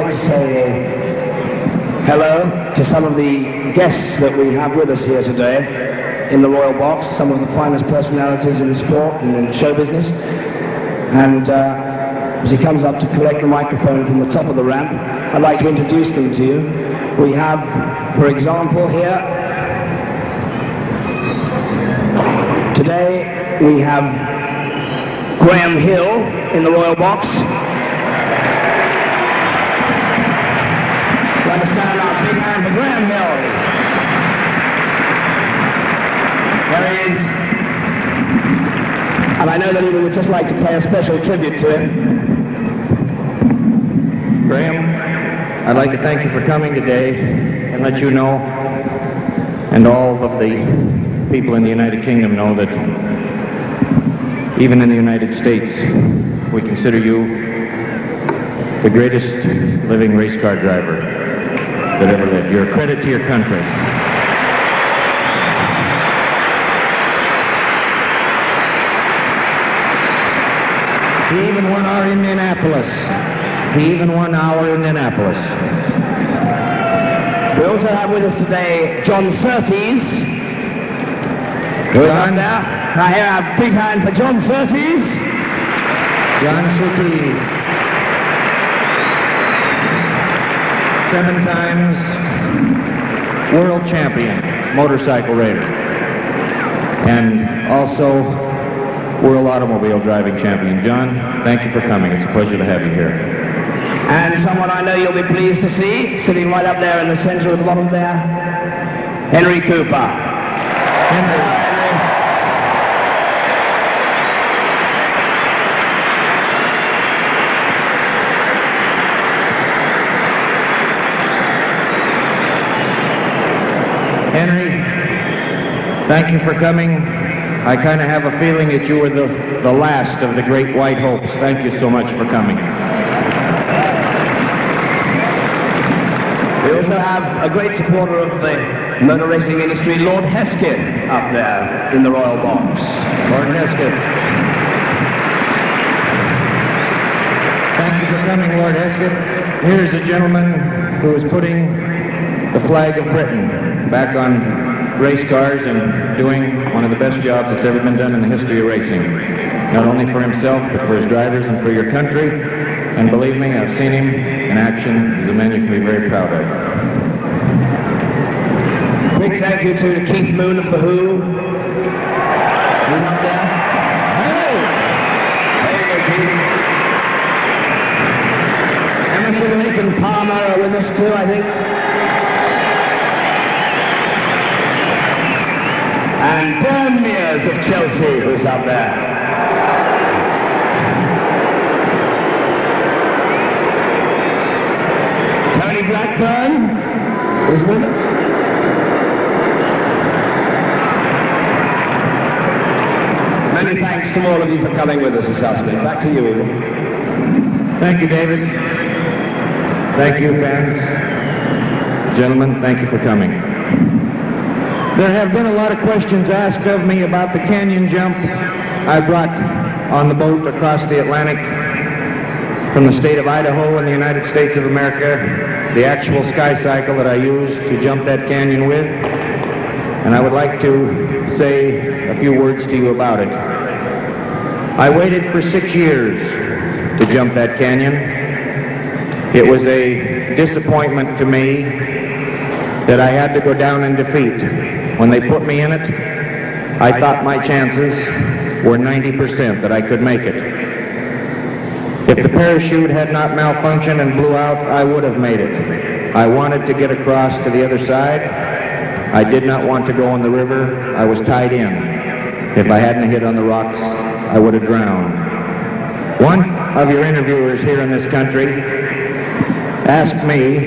like to say hello to some of the guests that we have with us here today in the Royal Box, some of the finest personalities in the sport and in the show business. And as he comes up to collect the microphone from the top of the ramp, I'd like to introduce them to you. We have, for example, here, today we have Graham Hill in the Royal Box. Stand up, big hand for Graham Mills. There he is. And I know that he would just like to pay a special tribute to him. Graham, I'd like to thank you for coming today and let you know, and all of the people in the United Kingdom know, that even in the United States, we consider you the greatest living race car driver that ever lived. You're a credit to your country. He even won our Indianapolis. We also have with us today John Surtees. Who's on there? I hear a big hand for John Surtees. John Surtees. 7 times world champion motorcycle raider, and also world automobile driving champion. John, thank you for coming. It's a pleasure to have you here. And someone I know you'll be pleased to see, sitting right up there in the center of the bottom there, Henry Cooper. Henry. Henry, thank you for coming. I kind of have a feeling that you were the last of the great white hopes. Thank you so much for coming. We also have a great supporter of the motor racing industry, Lord Hesketh, up there in the Royal Box. Lord Hesketh. Thank you for coming, Lord Hesketh. Here's a gentleman who is putting the flag of Britain back on race cars and doing one of the best jobs that's ever been done in the history of racing. Not only for himself, but for his drivers and for your country. And believe me, I've seen him in action. He's a man you can be very proud of. Big thank you to Keith Moon of The Who. Who's up there? Hey! There you go, Keith. Emerson, Lake and Palmer are with us too, I think. And Bern Mears of Chelsea, who's up there. Tony Blackburn is with us. Many thanks to all of you for coming with us this afternoon. Back to you, Evel. Thank you, David. Thank you, fans. Gentlemen, thank you for coming. There have been a lot of questions asked of me about the canyon jump I brought on the boat across the Atlantic from the state of Idaho in the United States of America, the actual sky cycle that I used to jump that canyon with, and I would like to say a few words to you about it. I waited for 6 years to jump that canyon. It was a disappointment to me that I had to go down in defeat. When they put me in it, I thought my chances were 90% that I could make it. If the parachute had not malfunctioned and blew out, I would have made it. I wanted to get across to the other side. I did not want to go in the river. I was tied in. If I hadn't hit on the rocks, I would have drowned. One of your interviewers here in this country asked me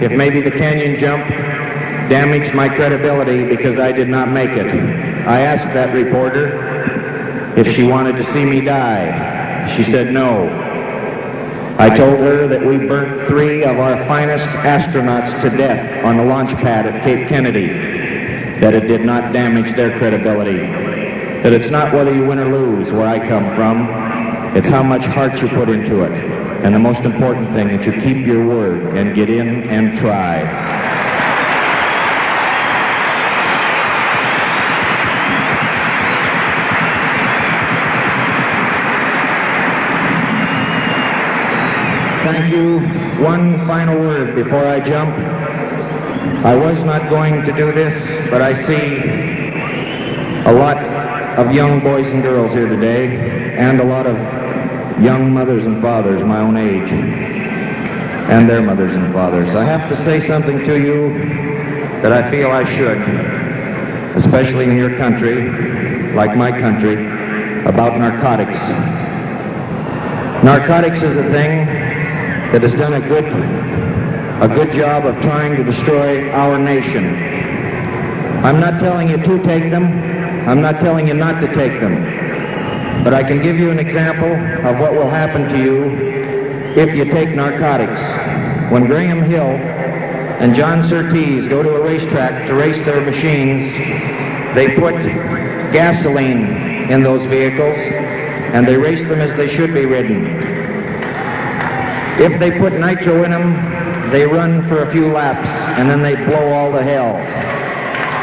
if maybe the canyon jump damaged my credibility because I did not make it. I asked that reporter if she wanted to see me die. She said no. I told her that we burnt 3 of our finest astronauts to death on the launch pad at Cape Kennedy, that it did not damage their credibility, that it's not whether you win or lose where I come from, it's how much heart you put into it. And the most important thing, that you keep your word and get in and try. Thank you. One final word before I jump. I was not going to do this, but I see a lot of young boys and girls here today, and a lot of young mothers and fathers my own age, and their mothers and fathers. I have to say something to you that I feel I should, especially in your country, like my country, about narcotics. Narcotics is a thing that has done a good job of trying to destroy our nation. I'm not telling you to take them. I'm not telling you not to take them. But I can give you an example of what will happen to you if you take narcotics. When Graham Hill and John Surtees go to a racetrack to race their machines, they put gasoline in those vehicles, and they race them as they should be ridden. If they put nitro in them, they run for a few laps, and then they blow all to hell.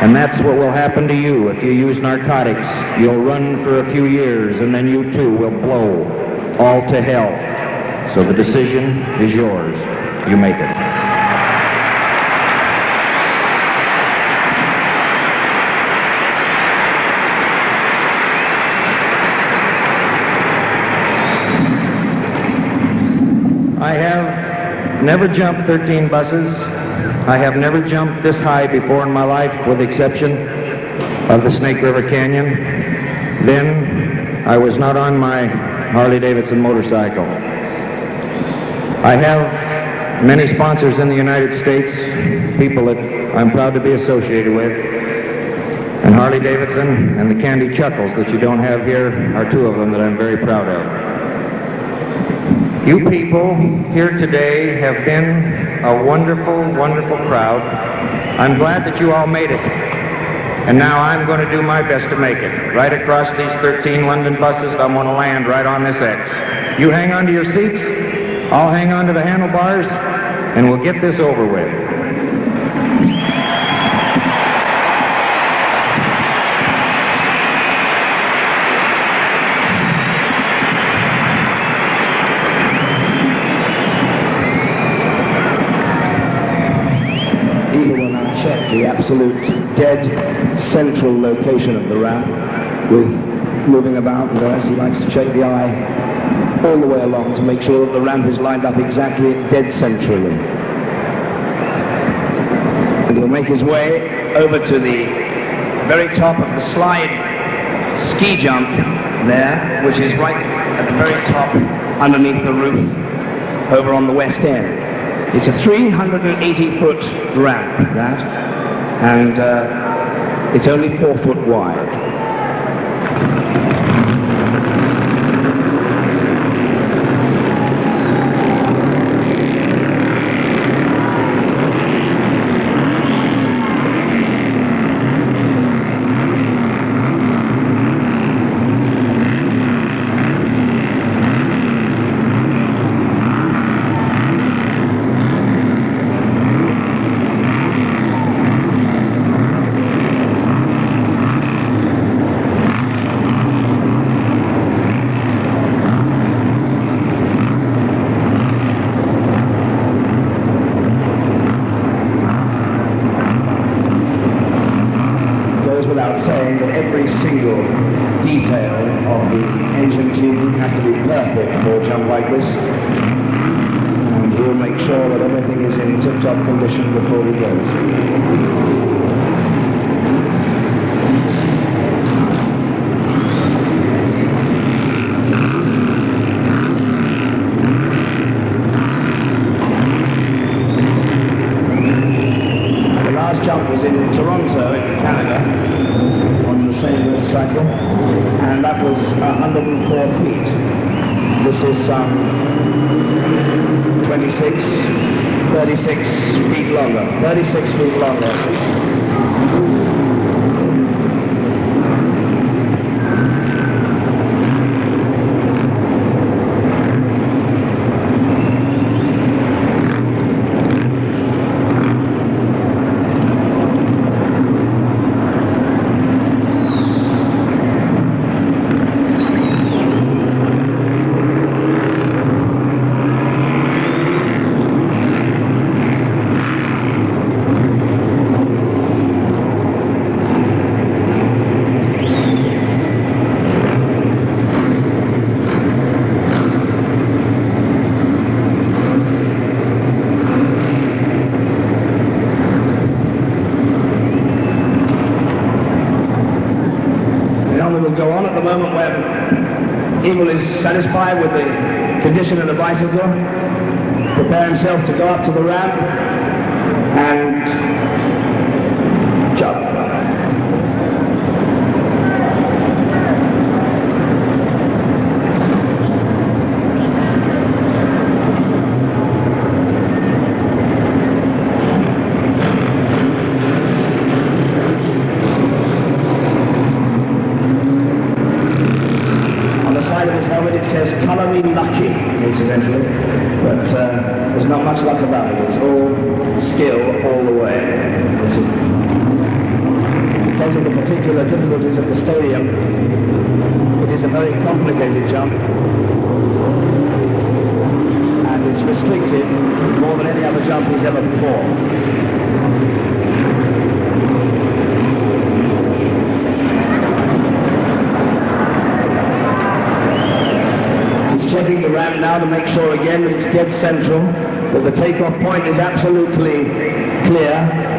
And that's what will happen to you if you use narcotics. You'll run for a few years, and then you too will blow all to hell. So the decision is yours. You make it. I have never jumped 13 buses. I have never jumped this high before in my life, with the exception of the Snake River Canyon. Then I was not on my Harley-Davidson motorcycle. I have many sponsors in the United States, people that I'm proud to be associated with. And Harley-Davidson and the Candy Chuckles that you don't have here are two of them that I'm very proud of. You people here today have been a wonderful, wonderful crowd. I'm glad that you all made it. And now I'm going to do my best to make it. Right across these 13 London buses, I'm going to land right on this X. You hang on to your seats, I'll hang on to the handlebars, and we'll get this over with. The absolute dead central location of the ramp, with moving about, as he likes to check the eye all the way along to make sure that the ramp is lined up exactly dead centrally. And he'll make his way over to the very top of the slide ski jump there, which is right at the very top underneath the roof over on the west end. It's a 380-foot ramp, that. And it's only 4 foot wide. Without saying that every single detail of the engine tubing has to be perfect for a jump like this, and we'll make sure that everything is in tip-top condition before he goes. Jump was in Toronto, in Canada, on the same motorcycle, and that was 104 feet. This is some 36 feet longer, 36 feet longer. the moment when Evel is satisfied with the condition of the bicycle, prepare himself to go up to the ramp and jump. It says, "Colour me lucky," incidentally, but there's not much luck about it. It's all skill all the way. Because of the particular difficulties of the stadium, it is a very complicated jump, and it's restricted more than any other jump he's ever performed. Checking the ramp now to make sure again that it's dead central, that the takeoff point is absolutely clear.